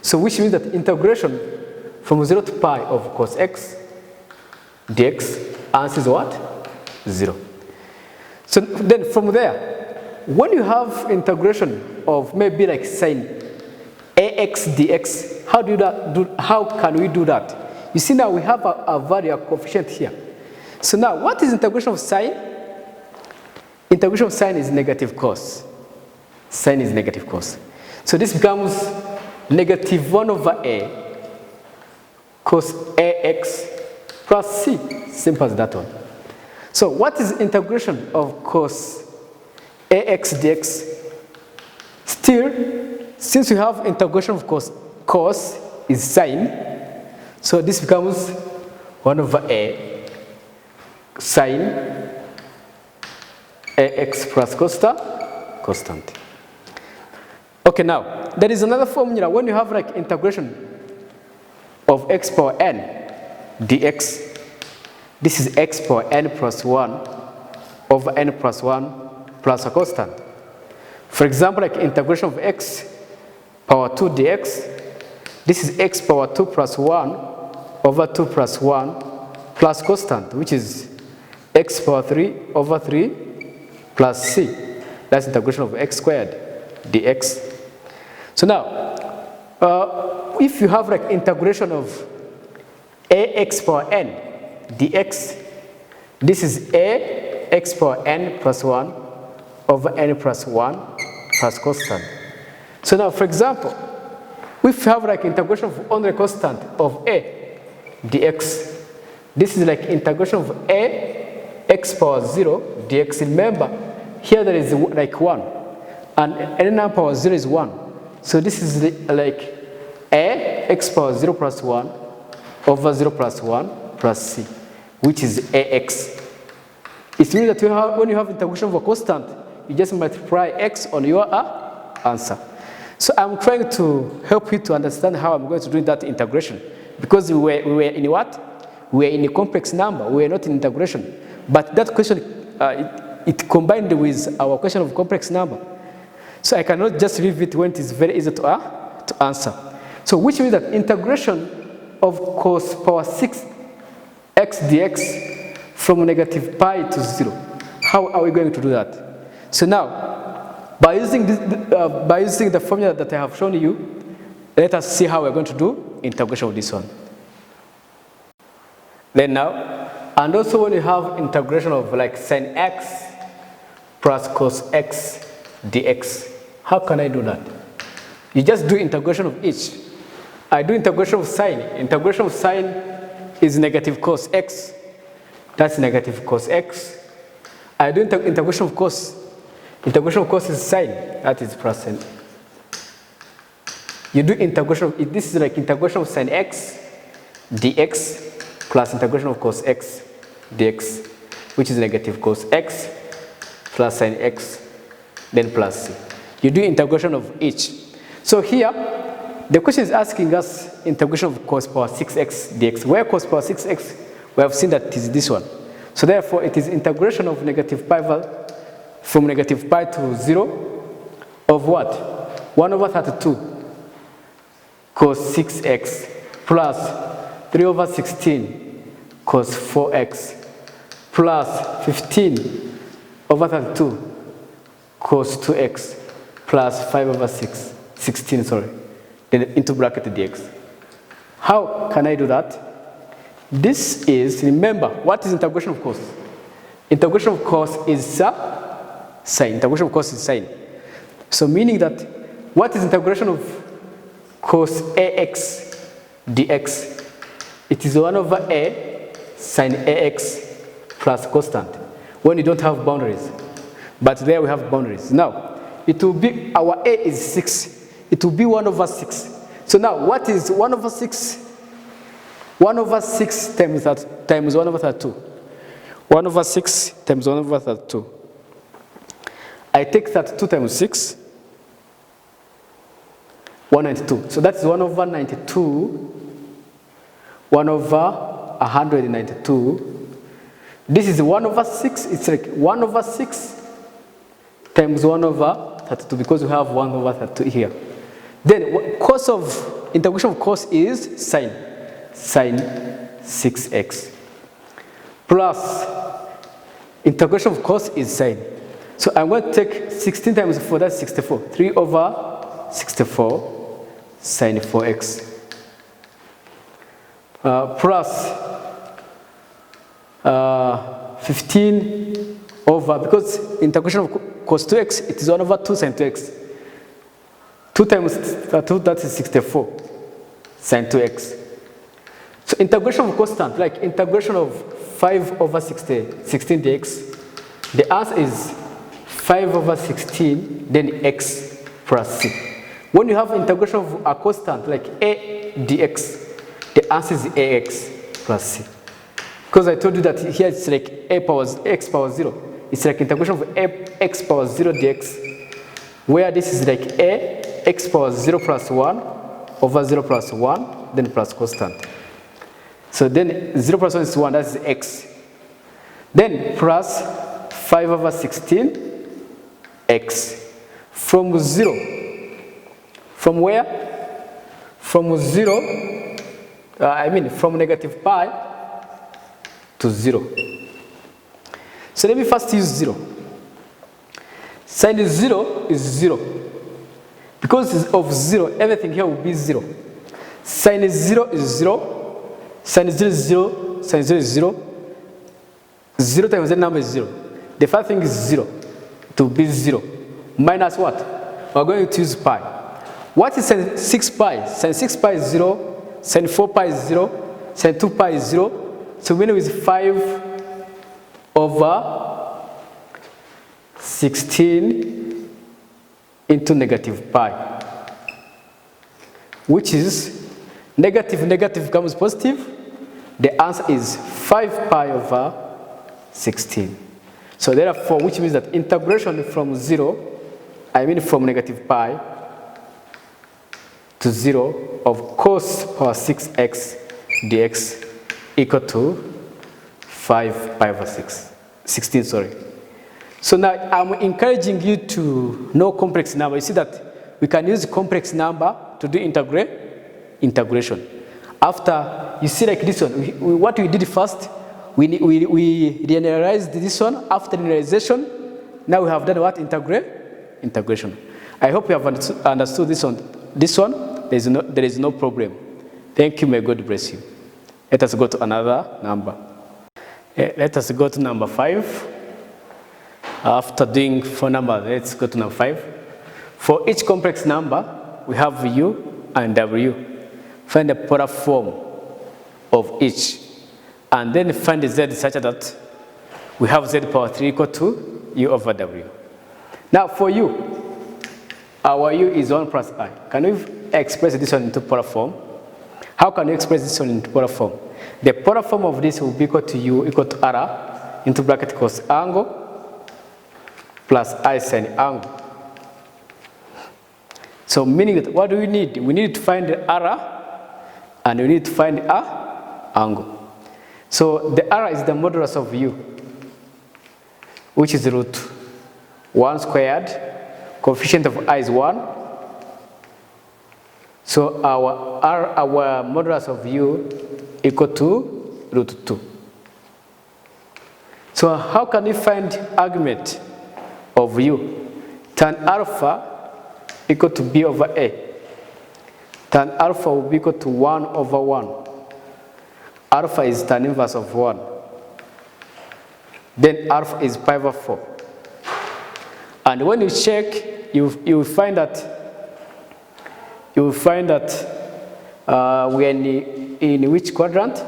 So which means that integration from 0 to pi of cos x dx answer is what? 0. So then from there, when you have integration of maybe like sine ax dx, how can we do that? You see now we have a value, a coefficient here. So now what is integration of sine? Integration of sine is negative cos. Sine is negative cos. So this becomes negative 1 over a cos ax plus c. Simple as that one. So what is integration of cos ax dx? Still, since we have integration of cos is sine, so this becomes 1 over a sine ax plus constant. Okay, now there is another formula when you have like integration of x power n dx. This is x power n plus 1 over n plus 1 plus a constant. For example, like integration of x power 2 dx, this is x power 2 plus 1 over 2 plus 1 plus constant, which is x power 3 over 3 plus c. That's integration of x squared dx. So now, if you have like integration of ax power n dx, this is a x power n plus 1 over n plus 1 plus constant. So now, for example, if you have like integration of only constant of a dx, this is like integration of a x power 0 dx. Remember, here there is like 1, and n power 0 is 1. So this is like a x power 0 plus 1 over 0 plus 1 plus c, which is ax. It means that when you have integration of a constant, you just multiply x on your answer. So I'm trying to help you to understand how I'm going to do that integration, because we were in what? We were in a complex number. We were not in integration. But that question, it combined with our question of complex number. So I cannot just leave it when it is very easy to answer. So which means that integration of cos power 6 x dx from negative pi to 0. How are we going to do that? So now, by using the formula that I have shown you, let us see how we're going to do integration of this one. Then now, and also when you have integration of like sin x plus cos x dx, how can I do that? You just do integration of each. I do integration of sine. Integration of sine is negative cos x. That's negative cos x. I do integration of cos. Integration of cos is sine. That is plus sine. You do integration of, this is like integration of sine x dx plus integration of cos x dx, which is negative cos x plus sine x, then plus c. You do integration of each. So here, the question is asking us integration of cos power 6x dx. Where cos power 6x, we have seen that it is this one. So therefore, it is integration of negative pi from negative pi to 0 of what? 1 over 32 cos 6x plus 3 over 16 cos 4x plus 15 over 32 cos 2x plus 5 over 16, then into bracket dx. How can I do that? This is, remember, what is integration of cos? Integration of cos is sine. Integration of cos is sine. So meaning that, what is integration of cos ax dx? It is 1 over a sine ax plus constant, when you don't have boundaries. But there we have boundaries. Now, it will be, our a is 6. It will be 1 over 6. So now, what is 1 over 6? 1 over 6 times 1 over 32. 1 over 6 times 1 over 32. I take 32 times 6, 192. So that's 1 over 92, 1 over 192. This is 1 over 6. It's like 1 over 6 times 1 over 32, because we have 1 over 32 here. Then cos of integration of cos is sine 6x plus integration of cos is sine. So I'm going to take 16 times 4, that's 64. 3 over 64 sine 4x plus 15 over, because integration of cos 2x, it is 1 over 2 sine 2x. 2 times 2, that is 64 sine 2x. So integration of constant, like integration of 5 over 16 dx, the answer is 5 over 16, then x plus c. When you have integration of a constant, like a dx, the answer is ax plus c. Because I told you that here it's like x power 0. It's like integration of x power 0 dx, where this is like x power 0 plus 1 over 0 plus 1, then plus constant. So then 0 plus 1 is 1, that's x. Then plus 5 over 16 x. From 0. From where? From 0, from negative pi to 0. So let me first use 0. Sine 0 is 0. Because of 0, everything here will be 0. Sine 0 is 0. Sine 0 is 0. Sine 0 is 0. 0 times the number is 0. The first thing is 0. It will be 0. Minus what? We are going to use pi. What is sine 6 pi? Sine 6 pi is 0. Sine 4 pi is 0. Sine 2 pi is 0. So we know it's 5 over 16 into negative pi, which is negative becomes positive. The answer is 5 pi over 16. So therefore, which means that integration from 0, from negative pi to 0 of cos power 6x dx equal to 5 pi over 16, sorry. So now I'm encouraging you to know complex number. You see that we can use complex number to do integration. After, you see like this one, what we did first, we linearized this one. After linearization, now we have done what? Integration. I hope you have understood this one. There is no problem. Thank you, may God bless you. Let us go to another number. Let us go to number 5. After doing 4 numbers, let's go to number 5. For each complex number, we have u and w. Find the polar form of each. And then find the z such that we have z power 3 equal to u over w. Now for u, our u is 1 plus I. Can we express this one into polar form? How can we express this one into polar form? The polar form of this will be equal to u equal to r into bracket cos angle plus I sine angle. So meaning that what do we need? We need to find the r and we need to find a angle. So the r is the modulus of u, which is root 1 squared. Coefficient of I is 1. So our modulus of u equal to root 2. So how can we find argument of u? Tan alpha equal to b over a. Tan alpha will be equal to 1 over 1. Alpha is tan inverse of 1. Then alpha is pi over 4. And when you check, you will find that we are in which quadrant?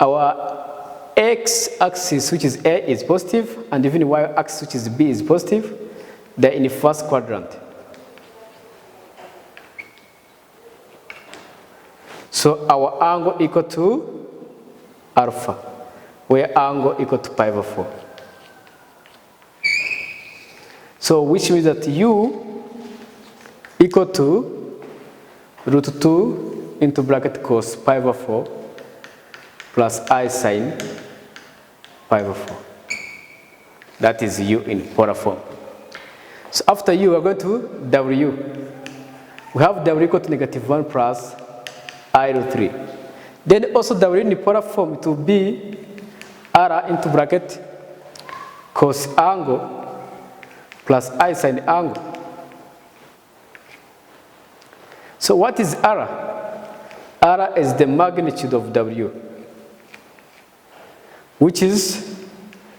Our x-axis, which is A, is positive, and even y-axis, which is B, is positive. They're in the first quadrant. So our angle equal to alpha, where angle equal to pi over 4. So which means that u equal to root 2 into bracket cos pi over 4 plus I sine pi over 4. That is u in polar form. So after u, we're going to w. we have W equal to -1 plus I root 3. Then also W in the polar form, it will be R into bracket cos angle plus I sin angle. So what is R? R is the magnitude of W, which is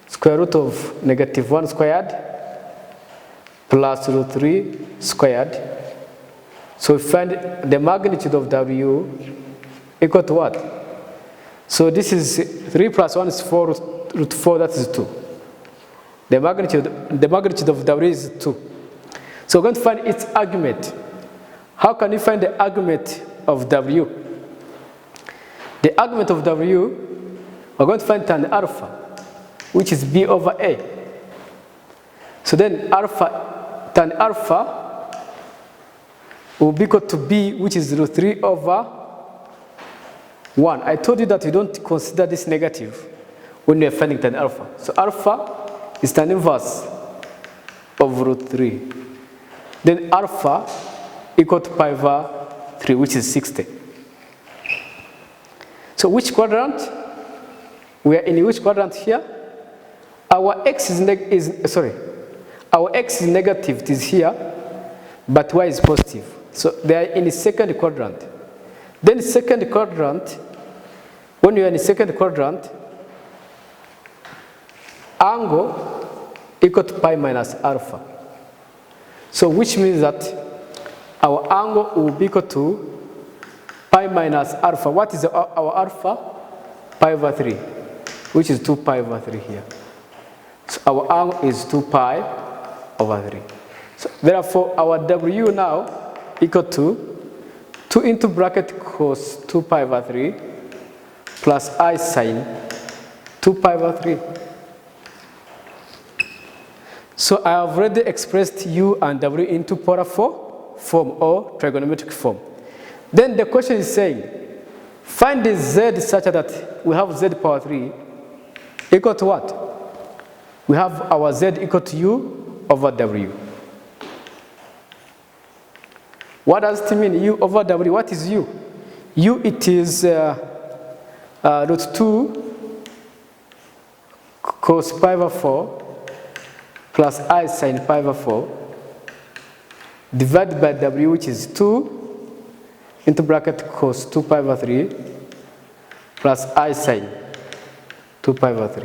square root of -1 squared plus root 3 squared. So we find the magnitude of W equal to what? So this is 3 plus 1 is 4, root 4, that is 2. The magnitude of W is 2. So we're going to find its argument. How can you find the argument of W? The argument of W, we're going to find tan alpha, which is B over A. So then tan alpha will be equal to B, which is root 3 over 1. I told you that you don't consider this negative when you're finding tan alpha. So alpha is tan inverse of root 3. Then alpha equal to pi over 3, which is 60. So which quadrant? We are in which quadrant here? Our x is negative, it is here, but y is positive. So they are in the second quadrant. Then second quadrant, when you are in the second quadrant, angle equal to pi minus alpha. So which means that our angle will be equal to pi minus alpha. What is our alpha? Pi over 3, which is 2 pi over 3 here. So our angle is 2 pi over 3. So therefore, our W now equal to 2 into bracket cos 2 pi over 3 plus I sin 2 pi over 3. So I have already expressed U and W into polar form or trigonometric form. Then the question is saying, find the Z such that we have Z power 3 equal to what? We have our Z equal to U over W. What does it mean, U over W? What is U? U, it is root 2 cos pi over 4 plus I sin pi over 4 divided by W, which is 2 into bracket cos 2 pi over 3 plus I sin 2 pi over 3.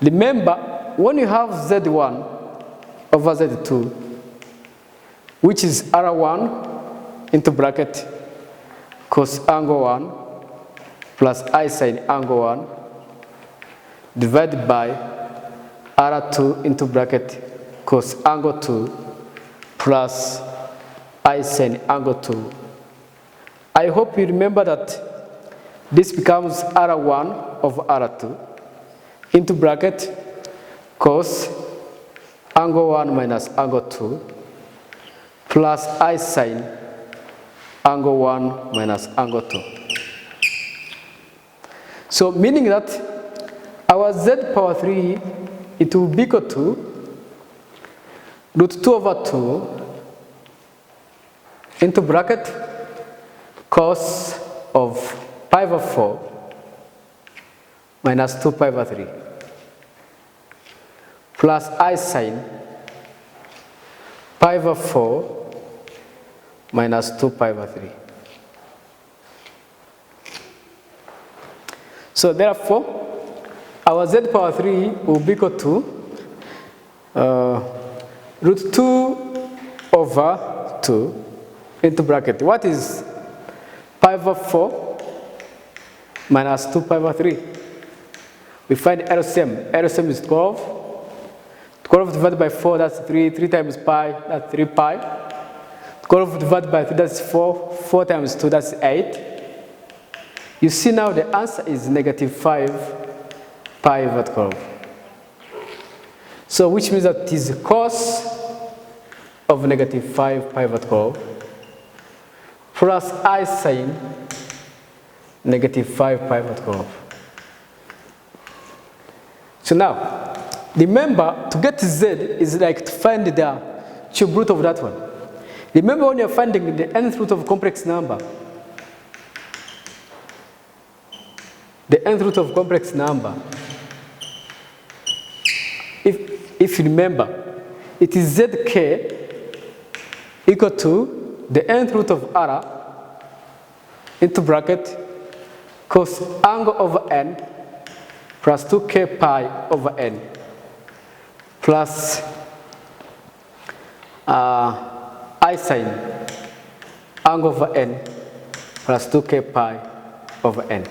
Remember, when you have Z1 over Z2, which is R1 into bracket cos angle 1 plus I sin angle 1 divided by R2 into bracket cos angle 2 plus I sin angle 2. I hope you remember that this becomes R1 over R2 into bracket cos angle 1 minus angle 2 plus I sin angle 1 minus angle 2. So meaning that our Z power 3, it will be equal to root 2 over 2 into bracket cos of pi over 4 minus 2 pi over 3 plus I sin pi over 4 minus 2 pi over 3. So therefore, our Z power 3 will be equal to root 2 over 2 into bracket. What is pi over 4 minus 2 pi over 3? We find LCM. LCM is 12. 12 divided by 4, that's 3. 3 times pi, that's 3 pi. 12 divided by 3, that's 4. 4 times 2, that's 8. You see now the answer is -5 pi over 12. So which means that it is the cos of -5 pi over 12 plus I sin -5 pi over 12. So now, remember, to get Z is like to find the cube root of that one. Remember when you're finding the nth root of a complex number, the nth root of complex number, if you remember, it is zk equal to the nth root of r into bracket cos angle over n plus 2k pi over n plus I sine angle over n plus 2k pi over n,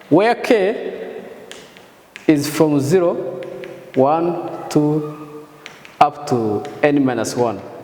where k is from 0, 1, 2, up to n minus 1.